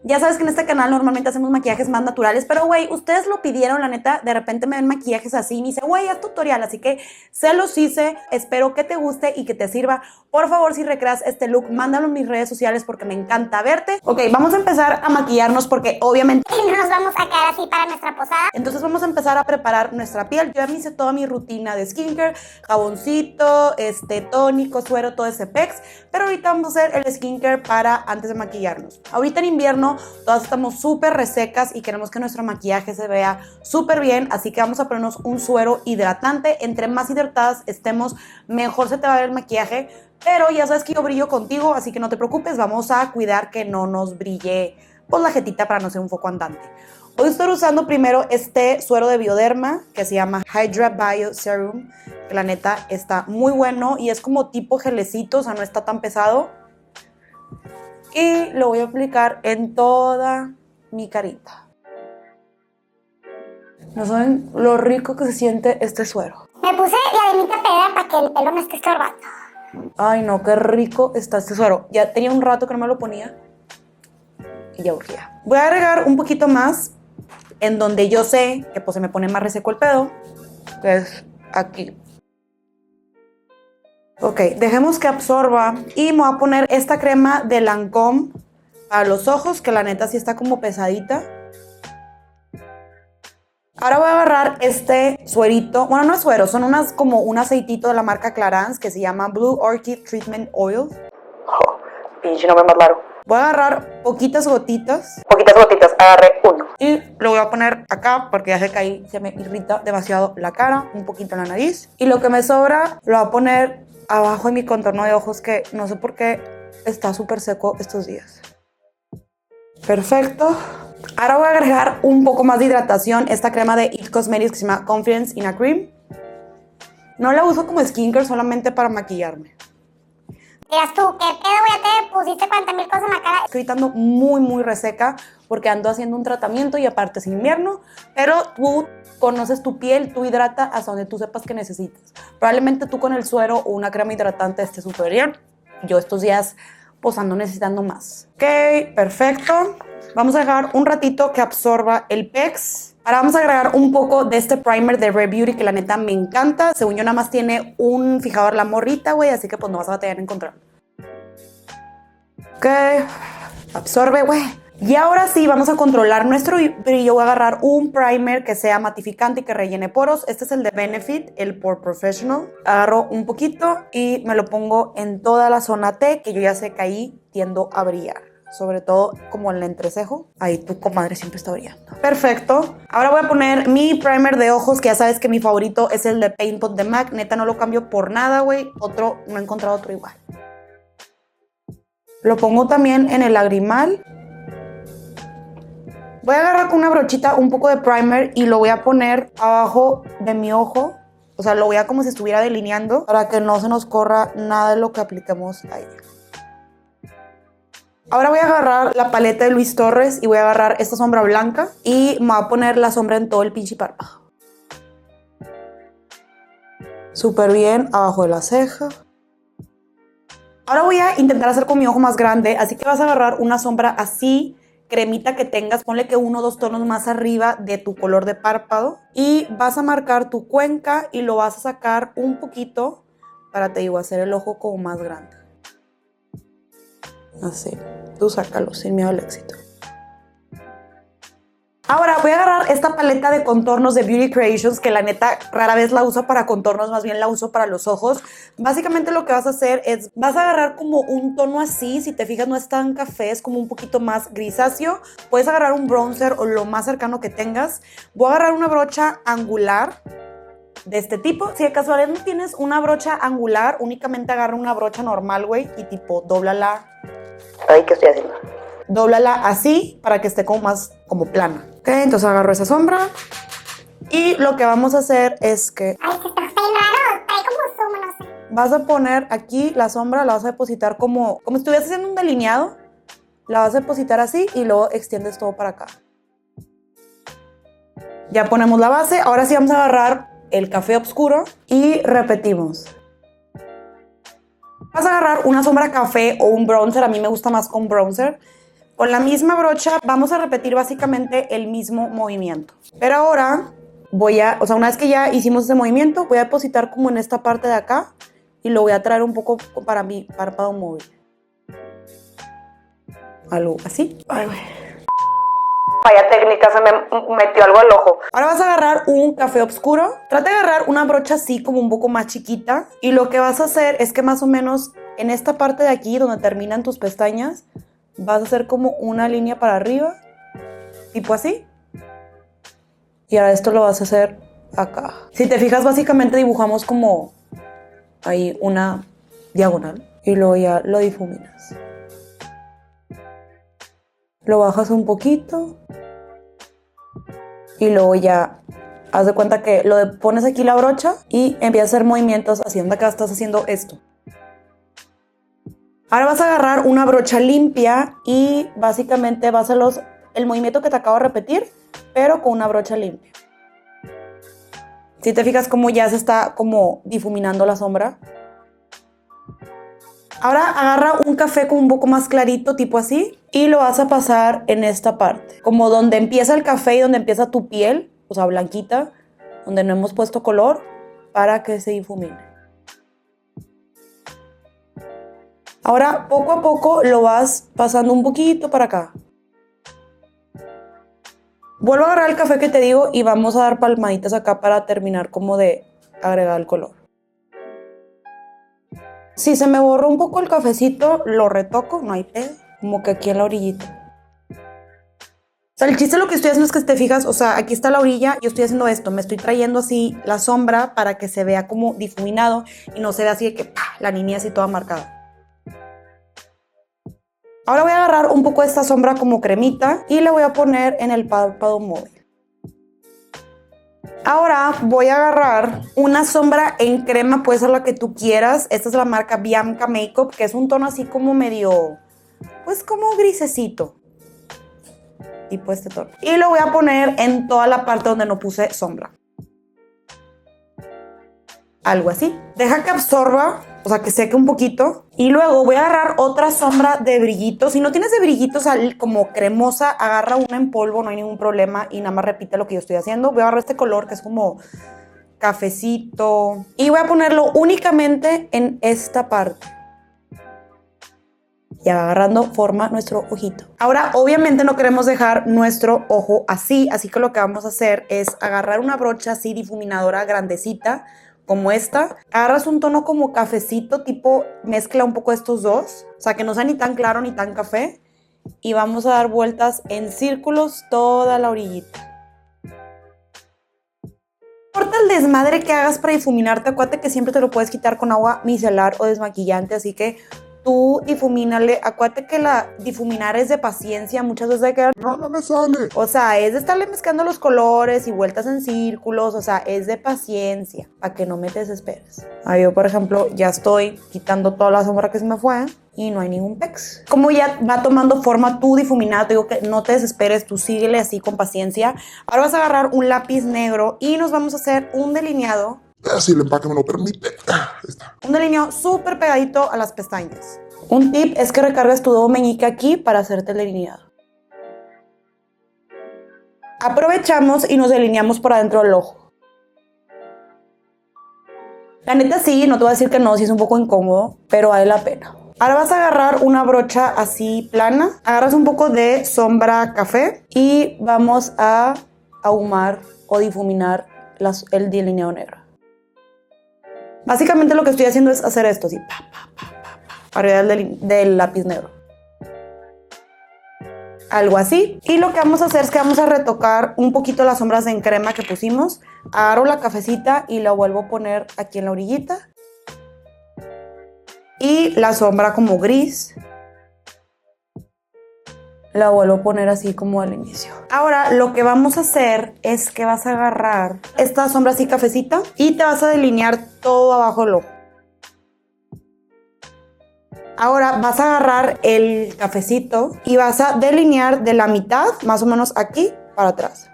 Ya sabes que en este canal normalmente hacemos maquillajes más naturales, pero güey, ustedes lo pidieron, la neta, de repente me ven maquillajes así y me dice, güey, haz tutorial, así que se los hice, espero que te guste y que te sirva. Por favor, si recreas este look, mándalo en mis redes sociales porque me encanta verte. Ok, vamos a empezar a maquillarnos porque obviamente no nos vamos a quedar así para nuestra posada. Entonces vamos a empezar a preparar nuestra piel. Yo ya me hice toda mi rutina de skincare, jaboncito, tónico, suero, todo ese pex, pero ahorita vamos a hacer el skincare para antes de maquillarnos. Ahorita en invierno todas estamos súper resecas y queremos que nuestro maquillaje se vea súper bien, así que vamos a ponernos un suero hidratante. Entre más hidratadas estemos, mejor se te va a ver el maquillaje, pero ya sabes que yo brillo contigo, así que no te preocupes, vamos a cuidar que no nos brille pues la jetita para no ser un foco andante. Hoy estoy usando primero este suero de Bioderma que se llama Hydra Bio Serum, que la neta está muy bueno y es como tipo gelecito, o sea, no está tan pesado. Y lo voy a aplicar en toda mi carita. ¿No saben lo rico que se siente este suero? Me puse diademita pedra para que el pelo no esté estorbando. Ay, no, qué rico está este suero. Ya tenía un rato que no me lo ponía y ya urgía. Voy a agregar un poquito más en donde yo sé que pues se me pone más reseco el pedo, que es aquí. Ok, dejemos que absorba y me voy a poner esta crema de Lancôme para los ojos, que la neta sí está como pesadita. Ahora voy a agarrar este suerito, bueno no es suero, son como un aceitito de la marca Clarins que se llama Blue Orchid Treatment Oil. Oh, pinche nombre más raro. Voy a agarrar poquitas gotitas, agarré uno. Y lo voy a poner acá porque ya sé que ahí se me irrita demasiado la cara, un poquito en la nariz. Y lo que me sobra lo voy a poner abajo de mi contorno de ojos que no sé por qué está súper seco estos días. Perfecto. Ahora voy a agregar un poco más de hidratación, esta crema de IT Cosmetics que se llama Confidence in a Cream. No la uso como skincare, solamente para maquillarme. Dirás tú, ¿qué pedo, güey? Ya te pusiste 40,000 cosas en la cara. Estoy estando muy reseca porque ando haciendo un tratamiento y aparte es invierno, pero tú conoces tu piel, tú hidrata hasta donde tú sepas que necesitas. Probablemente tú con el suero o una crema hidratante esté súper bien. Yo estos días pues ando necesitando más. Ok, perfecto. Vamos a dejar un ratito que absorba el pex. Ahora vamos a agregar un poco de este primer de Rare Beauty que la neta me encanta. Según yo nada más tiene un fijador la morrita, güey, así que pues no vas a batallar en encontrarlo. Ok, absorbe, güey. Y ahora sí, vamos a controlar nuestro brillo. Voy a agarrar un primer que sea matificante y que rellene poros. Este es el de Benefit, el Pore Professional. Agarro un poquito y me lo pongo en toda la zona T, que yo ya sé que ahí tiendo a brillar. Sobre todo como en el entrecejo. Ahí tu comadre siempre está brillando. Perfecto. Ahora voy a poner mi primer de ojos, que ya sabes que mi favorito es el de Paint Pot de MAC. Neta, no lo cambio por nada, güey. No he encontrado otro igual. Lo pongo también en el lagrimal. Voy a agarrar con una brochita un poco de primer y lo voy a poner abajo de mi ojo. O sea, lo voy a como si estuviera delineando para que no se nos corra nada de lo que apliquemos ahí. Ahora voy a agarrar la paleta de Luis Torres y voy a agarrar esta sombra blanca y me voy a poner la sombra en todo el pinche párpado. Súper bien, abajo de la ceja. Ahora voy a intentar hacer con mi ojo más grande, así que vas a agarrar una sombra así, cremita que tengas, ponle que 1 o 2 tonos más arriba de tu color de párpado y vas a marcar tu cuenca y lo vas a sacar un poquito para, te digo, hacer el ojo como más grande. Así, tú sácalo sin miedo al éxito. Ahora voy a agarrar esta paleta de contornos de Beauty Creations, que la neta rara vez la uso para contornos, más bien la uso para los ojos. Básicamente lo que vas a hacer es, vas a agarrar como un tono así, si te fijas no es tan café, es como un poquito más grisáceo. Puedes agarrar un bronzer o lo más cercano que tengas. Voy a agarrar una brocha angular de este tipo. Si de casualidad no tienes una brocha angular, únicamente agarra una brocha normal, güey, y tipo dóblala. Ay, ¿qué estoy haciendo? Dóblala así para que esté como más como plana. Ok, entonces agarro esa sombra y lo que vamos a hacer es que Ay, se está bien raro. Trae como zoom, no sé. vas a poner aquí la sombra, la vas a depositar como si estuvieras haciendo un delineado. La vas a depositar así y luego extiendes todo para acá. Ya ponemos la base. Ahora sí vamos a agarrar el café oscuro y repetimos. Vas a agarrar una sombra café o un bronzer. A mí me gusta más con bronzer. Con la misma brocha vamos a repetir básicamente el mismo movimiento. Pero ahora una vez que ya hicimos ese movimiento, voy a depositar como en esta parte de acá y lo voy a traer un poco para mi párpado móvil. Algo así. Ay, vaya técnica, se me metió algo al ojo. Ahora vas a agarrar un café oscuro. Trata de agarrar una brocha así como un poco más chiquita. Y lo que vas a hacer es que más o menos en esta parte de aquí donde terminan tus pestañas, vas a hacer como una línea para arriba, tipo así. Y ahora esto lo vas a hacer acá. Si te fijas, básicamente dibujamos como ahí una diagonal. Y luego ya lo difuminas. Lo bajas un poquito. Y luego ya haz de cuenta que pones aquí la brocha y empiezas a hacer movimientos haciendo acá, estás haciendo esto. Ahora vas a agarrar una brocha limpia y básicamente vas a el movimiento que te acabo de repetir, pero con una brocha limpia. Si te fijas como ya se está como difuminando la sombra. Ahora agarra un café como un poco más clarito, tipo así, y lo vas a pasar en esta parte. Como donde empieza el café y donde empieza tu piel, o sea, blanquita, donde no hemos puesto color, para que se difumine. Ahora, poco a poco, lo vas pasando un poquito para acá. Vuelvo a agarrar el café que te digo y vamos a dar palmaditas acá para terminar como de agregar el color. Si se me borró un poco el cafecito, lo retoco, no hay pedo, como que aquí en la orillita. O sea, el chiste de lo que estoy haciendo es que si te fijas, o sea, aquí está la orilla, yo estoy haciendo esto, me estoy trayendo así la sombra para que se vea como difuminado y no se vea así de que ¡pah!, la línea así toda marcada. Ahora voy a agarrar un poco de esta sombra como cremita y la voy a poner en el párpado móvil. Ahora voy a agarrar una sombra en crema, puede ser la que tú quieras. Esta es la marca Bianca Makeup, que es un tono así como medio, pues como grisecito. Tipo este tono. Y lo voy a poner en toda la parte donde no puse sombra. Algo así. Deja que absorba, o sea, que seque un poquito. Y luego voy a agarrar otra sombra de brillito. Si no tienes de brillitos como cremosa, agarra una en polvo, no hay ningún problema. Y nada más repite lo que yo estoy haciendo. Voy a agarrar este color que es como cafecito. Y voy a ponerlo únicamente en esta parte. Ya va agarrando forma nuestro ojito. Ahora, obviamente no queremos dejar nuestro ojo así. Así que lo que vamos a hacer es agarrar una brocha así difuminadora grandecita, como esta. Agarras un tono como cafecito, tipo mezcla un poco estos dos, o sea que no sea ni tan claro ni tan café, y vamos a dar vueltas en círculos toda la orillita. No importa el desmadre que hagas para difuminarte, acuérdate que siempre te lo puedes quitar con agua micelar o desmaquillante, así que tú difumínale. Acuérdate que difuminar es de paciencia, muchas veces hay que... No me sale. O sea, es de estarle mezclando los colores y vueltas en círculos, o sea, es de paciencia, para que no me desesperes. Ahí yo, por ejemplo, ya estoy quitando toda la sombra que se me fue y no hay ningún pex. Como ya va tomando forma tu difuminado, te digo que no te desesperes, tú síguele así con paciencia. Ahora vas a agarrar un lápiz negro y nos vamos a hacer un delineado. Si el empaque me lo permite. Está. Un delineado súper pegadito a las pestañas. Un tip es que recargues tu dedo meñique aquí para hacerte el delineado. Aprovechamos y nos delineamos por adentro del ojo. La neta sí, no te voy a decir que no, sí es un poco incómodo, pero vale la pena. Ahora vas a agarrar una brocha así plana, agarras un poco de sombra café y vamos a ahumar o difuminar el delineado negro. Básicamente lo que estoy haciendo es hacer esto, así, arriba del lápiz negro. Algo así. Y lo que vamos a hacer es que vamos a retocar un poquito las sombras en crema que pusimos. Agarro la cafecita y la vuelvo a poner aquí en la orillita. Y la sombra como gris la vuelvo a poner así como al inicio. Ahora lo que vamos a hacer es que vas a agarrar esta sombra así cafecita y te vas a delinear todo abajo del ojo. Ahora vas a agarrar el cafecito y vas a delinear de la mitad, más o menos aquí, para atrás.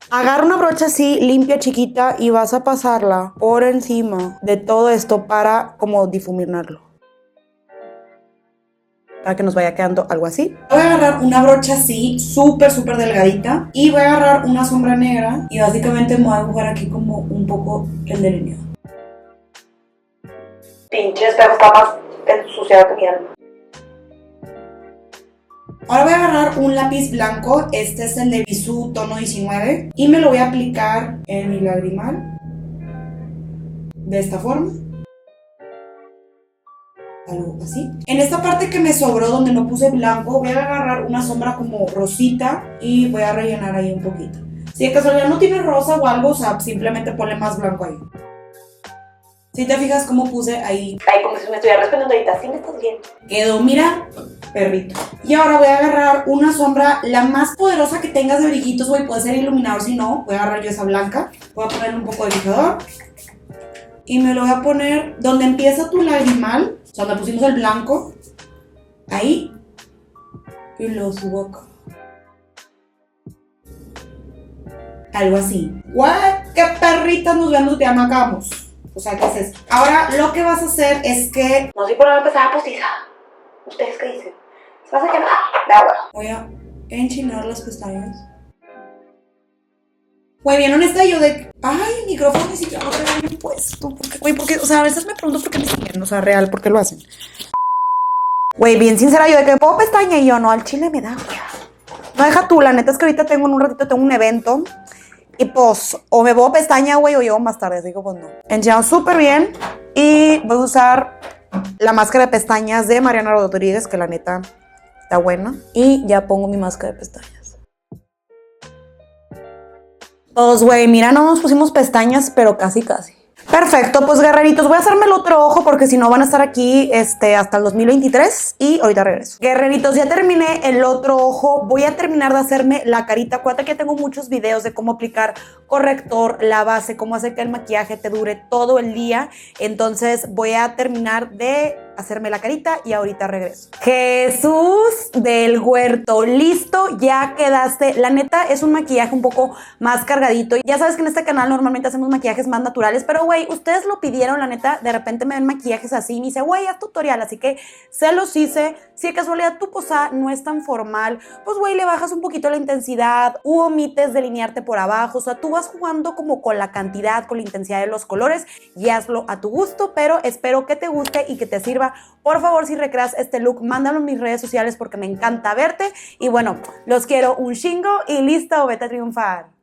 Agarra una brocha así limpia, chiquita, y vas a pasarla por encima de todo esto para como difuminarlo. para que nos vaya quedando algo así. Voy a agarrar una brocha así, súper delgadita, y voy a agarrar una sombra negra y básicamente me voy a dibujar aquí como un poco el delineado. Pinche espejo está más ensuciado que mi alma. Ahora voy a agarrar un lápiz blanco, este es el de Bisú tono 19, y me lo voy a aplicar en mi lagrimal, de esta forma. Algo así. En esta parte que me sobró, donde no puse blanco, voy a agarrar una sombra como rosita y voy a rellenar ahí un poquito. Si de casualidad no tiene rosa o algo, o sea, simplemente ponle más blanco ahí. Si te fijas cómo puse ahí. Ay, como si me estuviera respondiendo ahorita. ¿Sí me estás viendo? Quedó, mira, perrito. Y ahora voy a agarrar una sombra, la más poderosa que tengas de brillitos, güey. Puede ser iluminador, si no, voy a agarrar yo esa blanca. Voy a ponerle un poco de fijador. Y me lo voy a poner donde empieza tu lagrimal, o sea, donde pusimos el blanco. Ahí. Y lo subo acá. Algo así. ¿What? ¿Qué perritas nos vemos que ya macamos? O sea, ¿qué es esto? Ahora lo que vas a hacer es que... No sé por dónde empezar a postizar. ¿Ustedes qué dicen? ¿Se vas a quemar? De agua. Voy a enchinar las pestañas. Güey, bien honesta yo de... Ay, el micrófono ni siquiera lo tengo bien puesto. Güey, porque... O sea, a veces me pregunto por qué me siguen. O sea, real, ¿por qué lo hacen? Güey, bien sincera yo de que me pongo pestaña y yo no, al chile me da, güey. No, deja tú, la neta es que ahorita en un ratito tengo un evento. Y pues, o me pongo pestaña, güey, o llego más tarde, así que pues no. Enchillado súper bien. Y voy a usar la máscara de pestañas de Mariana Rodríguez, que la neta está buena. Y ya pongo mi máscara de pestañas. Pues, güey, mira, no nos pusimos pestañas, pero casi. Perfecto, pues guerreritos, voy a hacerme el otro ojo porque si no van a estar aquí hasta el 2023 y ahorita regreso. Guerreritos, ya terminé el otro ojo, voy a terminar de hacerme la carita. Acuérdate que tengo muchos videos de cómo aplicar corrector, la base, cómo hacer que el maquillaje te dure todo el día. Entonces voy a terminar de hacerme la carita y ahorita regreso. Jesús del Huerto, listo, ya quedaste. La neta es un maquillaje un poco más cargadito. Ya sabes que en este canal normalmente hacemos maquillajes más naturales, pero güey, ustedes lo pidieron, la neta, de repente me ven maquillajes así y me dice, güey, haz tutorial, así que se los hice. Si de casualidad tu posada no es tan formal, pues güey, le bajas un poquito la intensidad u omites delinearte por abajo, o sea, tú vas jugando como con la cantidad, con la intensidad de los colores y hazlo a tu gusto, pero espero que te guste y que te sirva. Por favor, si recreas este look, mándalo en mis redes sociales porque me encanta verte y bueno, los quiero un chingo y listo, vete a triunfar.